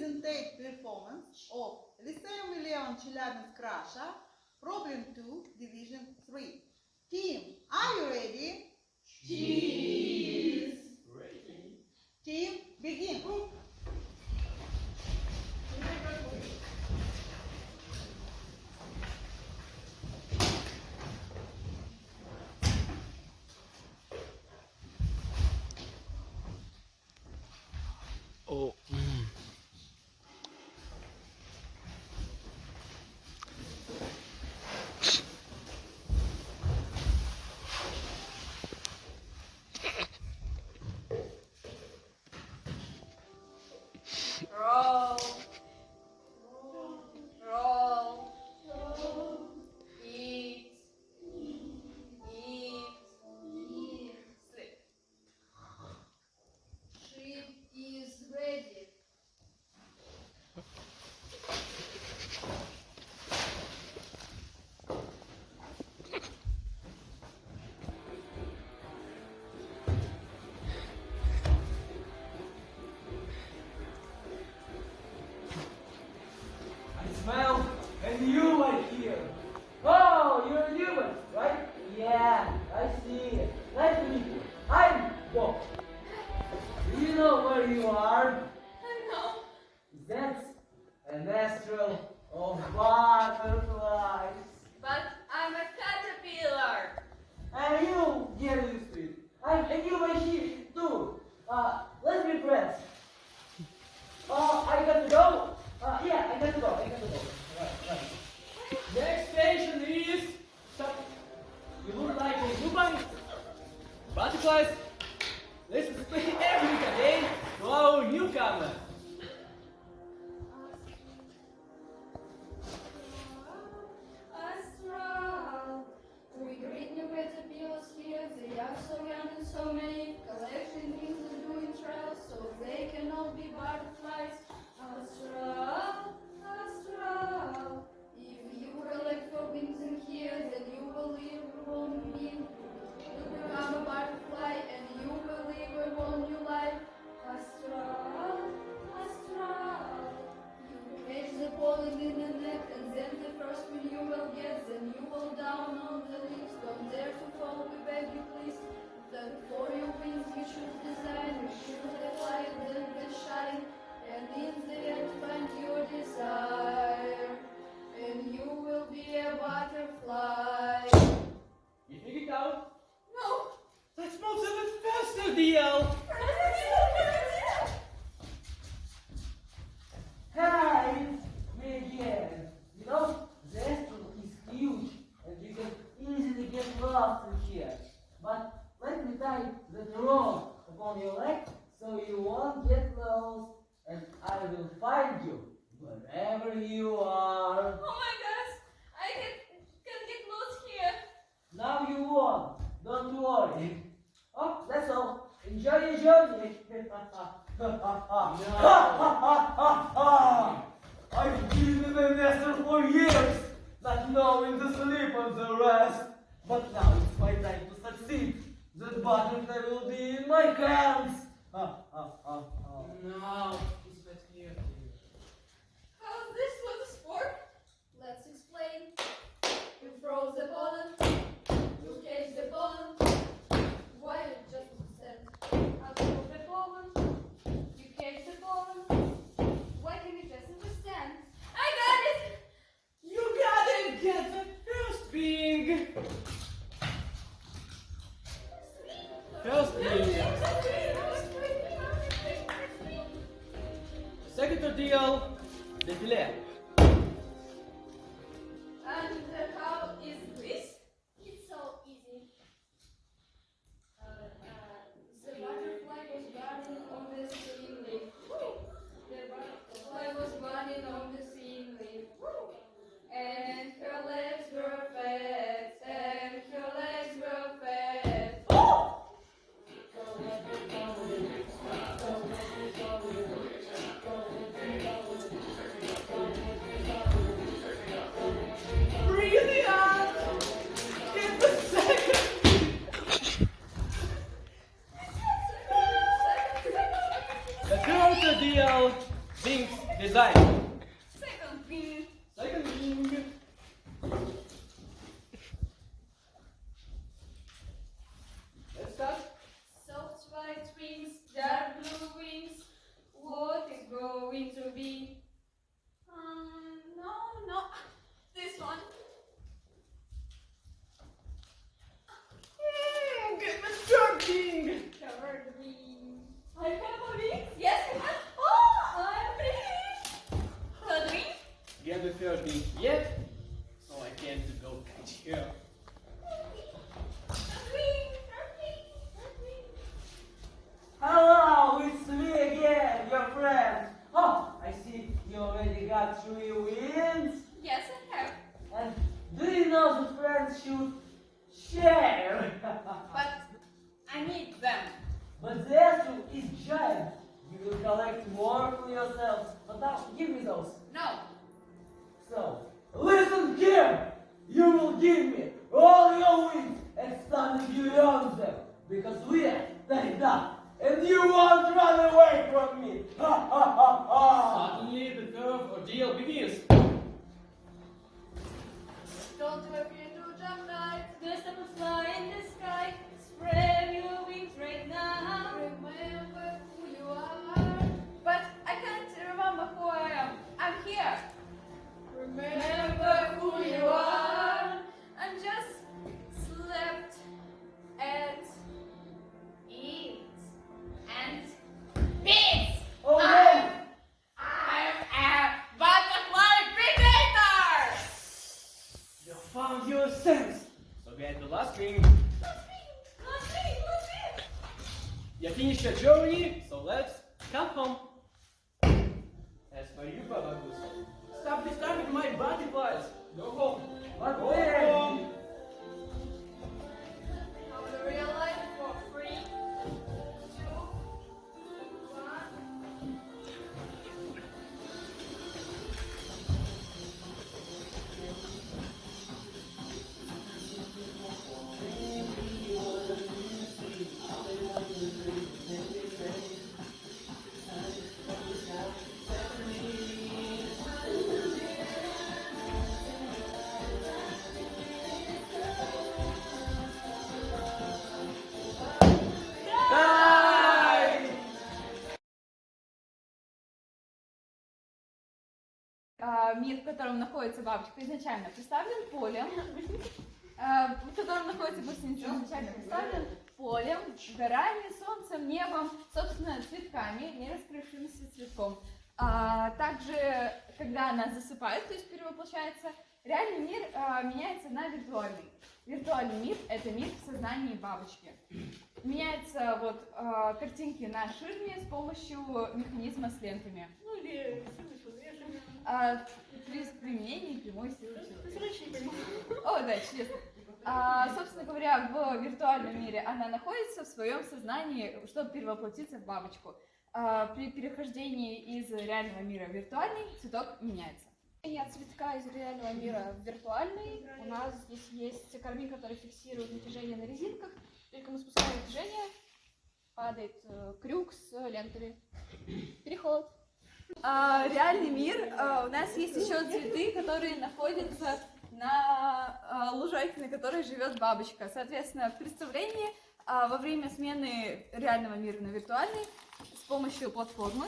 presentate performance of Lyceum Leon Chelyabinsk, Russia, Problem 2, Division 3. Team, are you ready? Cheese. Ready. Team, begin. Oh. Roll. Roll. Eat. Eat. Sleep. Ship is ready. I smell a new one here. Oh, you're a human, right? Yeah, I see. Nice to meet you. I'm Bob. Do you know where you are? No. That's a nestral of butterflies. But I'm a caterpillar. And you get used to it. I'm a new machine too. Let's be friends. I got to go. Yeah, I got to go. Right. Next station is. Stop. You look like a human. Butterflies. Let's explain everything again to our newcomer. Astral. We greet new caterpillars here. They are so young and so many. Collecting things and doing trials so they can all be butterflies. Astral. Astral. If you collect for wings in here, then you will live a whole being. You become a butterfly and you will live a whole new life. Astral. Astral. You catch the pollen in the neck and then the first one you will get, then you will down on the leaves. Don't dare to fall, we beg you please. Then for your wings you should design, you should have light, then the shine, and in the end find your desire, and you will be a butterfly. You figured it out? No. Let's move to the faster deal. Hi, it's me again. You know, the astronaut is huge and you can easily get lost in here. But let me tie the rope upon your leg so you won't get lost and I will find you wherever you are. Oh my gosh. I can get lost here. Now you won't. Don't worry. Oh, that's all. Enjoy your journey. I've been in the nest for years, not knowing to sleep on the rest. But now it's my time to succeed. The butterfly will be in my hands. No, he's not here. How's this for the sport? Let's explain. You froze the pollen, you catch the pollen. Why you just understand? I froze the pollen, you catch the pollen. Why can you just understand? I got it. You gotta get the first being. First being. Second ordeal, the delay. And how is this? It's so easy. The butterfly was burning on the same leaf. The butterfly was burning on the same leaf. And her legs were fat, and her legs were fat. Brilliant! Get the second. The third ordeal, Things design. Second thing. Second thing. Let's start. Soft white wings, dark blue wings. What is going to be? No. This one. Goodness joking! Covered wings. I have a wing. Yes, I have. Oh, I'm pretty. Third wing. Get the third thing yet, so I can't go catch her. Third wing. Hello, it's me again, your friend. Oh, I see you already got 3 wins. Yes, I have. And do you know that friends should share? But I need them. But the answer is giant. You will collect more for yourself. But now, give me those. No. So, listen here. You will give me all your wins and start to earn them. Because we are tied up. And you won't run away from me. Ha ha ha ha. Suddenly the third ordeal begins. Don't appear to jump right. Just up and fly in the sky. Spread your wings right now. Remember who you are. But I can't remember who I am. I'm here. Remember who you are. I'm just slept at eat and beats. Oh I'm no. a butterfly predator. You found your sense. So get the last ring. Last wing. You finished your journey, so let's come home. As for you, Babagus, stop disturbing my butterflies. Go home. But Go then, home. Now the real life for 3, 2, 1. Мир, в котором находится бабочка, изначально представлен полем, в котором находится гусеница, изначально представлен полем, горами, солнцем, небом, собственно, цветками, не раскрывшимся цветком. Также, когда она засыпает, то есть перевоплощается, реальный мир меняется на виртуальный. Виртуальный мир — это мир в сознании бабочки. Меняются вот картинки на ширме с помощью механизма с лентами. Ну или ссылочку зарежем. При применении прямой силы человека. О, да, честно. Собственно говоря, в виртуальном мире она находится в своем сознании, чтобы перевоплотиться в бабочку. При перехождении из реального мира в виртуальный цветок меняется. От цветка из реального мира в виртуальный у нас здесь есть кармин, который фиксирует натяжение на резинках. Только мы спускаем натяжение, падает крюк с лентами. Переход. Реальный мир, у нас есть еще цветы, которые находятся на лужайке, на которой живет бабочка. Соответственно, в представлении во время смены реального мира на виртуальный с помощью платформы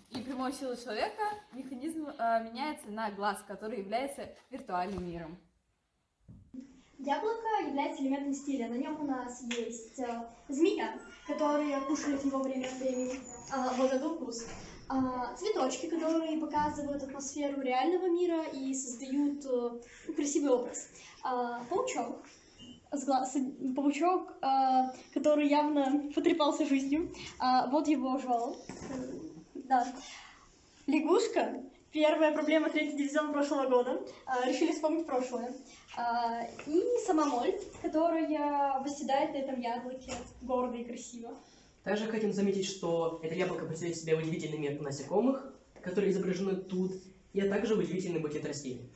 и прямой силы человека механизм меняется на глаз, который является виртуальным миром. Яблоко является элементом стиля. На нем у нас есть змея, которая кушает его время от времени. Вот это вкус. Цветочки, которые показывают атмосферу реального мира и создают красивый образ. Паучок, который явно потрепался жизнью. Вот его жвал. Да. Лягушка. Первая проблема 3-й дивизион прошлого года. Решили вспомнить прошлое. И сама моль, которая восседает на этом яблоке гордо и красиво. Также хотим заметить, что это яблоко представляет в себя удивительный мир насекомых, которые изображены тут, и также удивительный букет растений.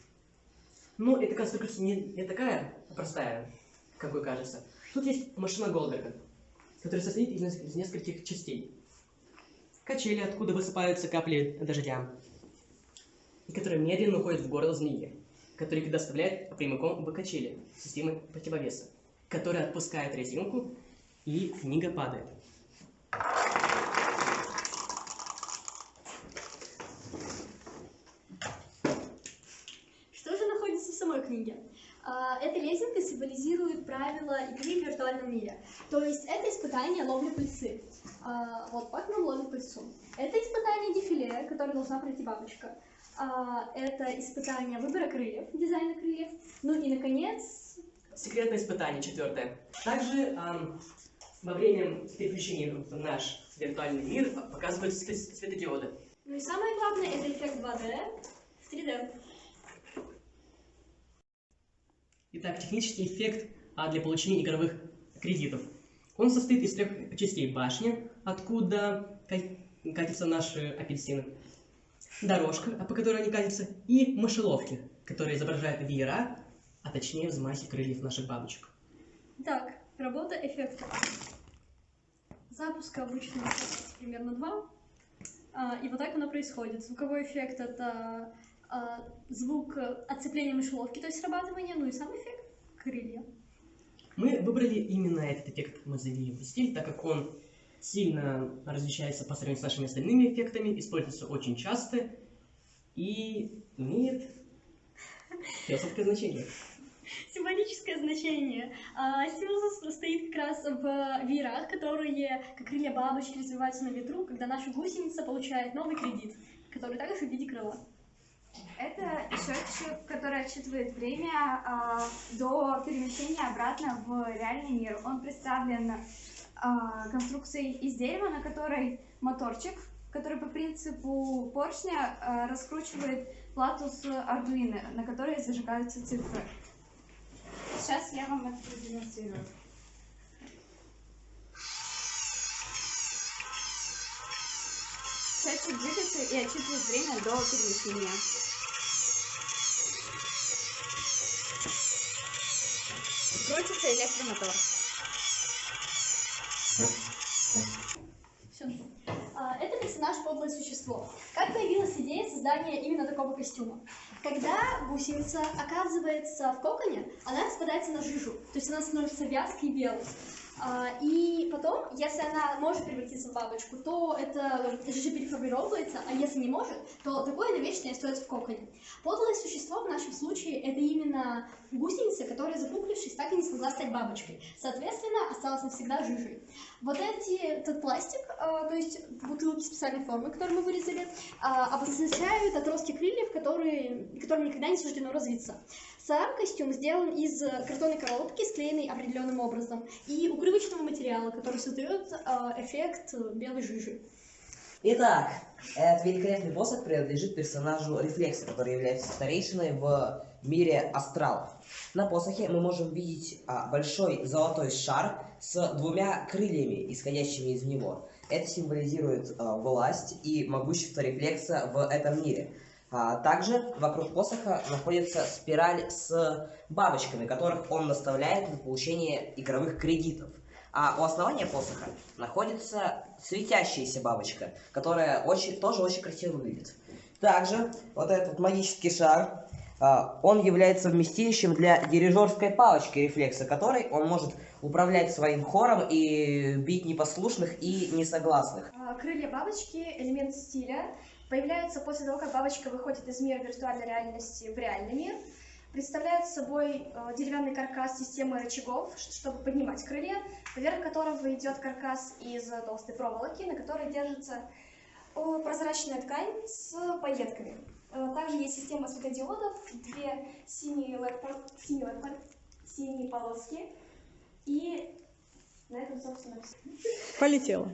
Но эта конструкция не такая простая, как вы кажется. Тут есть машина Голдберга, которая состоит из нескольких частей. качели, откуда высыпаются капли дождя, и которые медленно уходят в горло змеи, который доставляет прямиком в качели системы противовеса, которая отпускает резинку, и книга падает. Что же находится в самой книге? Эта резинка символизирует правила игры в виртуальном мире. То есть это испытание ловли пыльцы. Вот Пакман ловит пыльцу. Это испытание дефиле, которое должна пройти бабочка. Это испытание выбора крыльев, дизайна крыльев. Ну и, наконец... Секретное испытание, 4. Также во время переключения в наш виртуальный мир показываются светодиоды. Ну и самое главное, это эффект 2D в 3D. Итак, технический эффект для получения игровых кредитов. Он состоит из 3 частей: башни, откуда катятся наши апельсины, дорожка, по которой они катятся, и мышеловки, которые изображают веера, а точнее взмахи крыльев наших бабочек. Так, работа эффекта. Запуск обычно примерно 2. И вот так оно происходит. Звуковой эффект — это звук отцепления мышеловки, то есть срабатывание, ну и сам эффект — крылья. Мы выбрали именно этот эффект мозаичный стиль, так как он сильно различается по сравнению с нашими остальными эффектами, используется очень часто и имеет философское значение. Символическое значение. Символ состоит как раз в веерах, которые, как крылья бабочки, развиваются на ветру, когда наша гусеница получает новый кредит, который также в виде крыла. Это счетчик, который отсчитывает время до перемещения обратно в реальный мир. Он представлен конструкцией из дерева, на которой моторчик, который по принципу поршня раскручивает плату с Arduino, на которой зажигаются цифры. Сейчас я вам это продемонстрирую. Счетчик двигается и отсчитывает время до перемещения. Крутится электромотор. Всё. Это персонаж «Подлое существо». Как появилась идея создания именно такого костюма? Когда гусеница оказывается в коконе, она распадается на жижу, то есть она становится вязкой и белой. И потом, если она может превратиться в бабочку, то эта жижа переформировывается, а если не может, то такое навечно остается в коконе. Подлое существо в нашем случае — это именно гусеница, которая, запуклившись, так и не смогла стать бабочкой. Соответственно, осталась навсегда жижей. Вот этот пластик, то есть бутылки специальной формы, которые мы вырезали, обозначают отростки крыльев, которым никогда не суждено развиться. Сам костюм сделан из картонной коробки, склеенной определенным образом, и укрывочного материала, который создает эффект белой жижи. Итак, этот великолепный посох принадлежит персонажу Рефлекса, который является старейшиной в мире астралов. На посохе мы можем видеть большой золотой шар с 2 крыльями, исходящими из него. Это символизирует власть и могущество Рефлекса в этом мире. Также вокруг посоха находится спираль с бабочками, которых он наставляет для получения игровых кредитов. А у основания посоха находится светящаяся бабочка, которая тоже очень красиво выглядит. Также вот этот магический шар, он является вместилищем для дирижерской палочки Рефлекса, которой он может управлять своим хором и бить непослушных и несогласных. Крылья бабочки — элемент стиля. Появляются после того, как бабочка выходит из мира виртуальной реальности в реальный мир. Представляют собой деревянный каркас системы рычагов, чтобы поднимать крылья, поверх которого идет каркас из толстой проволоки, на которой держится прозрачная ткань с пайетками. Также есть система светодиодов, 2 синие полоски, и на этом, собственно, все. Полетела.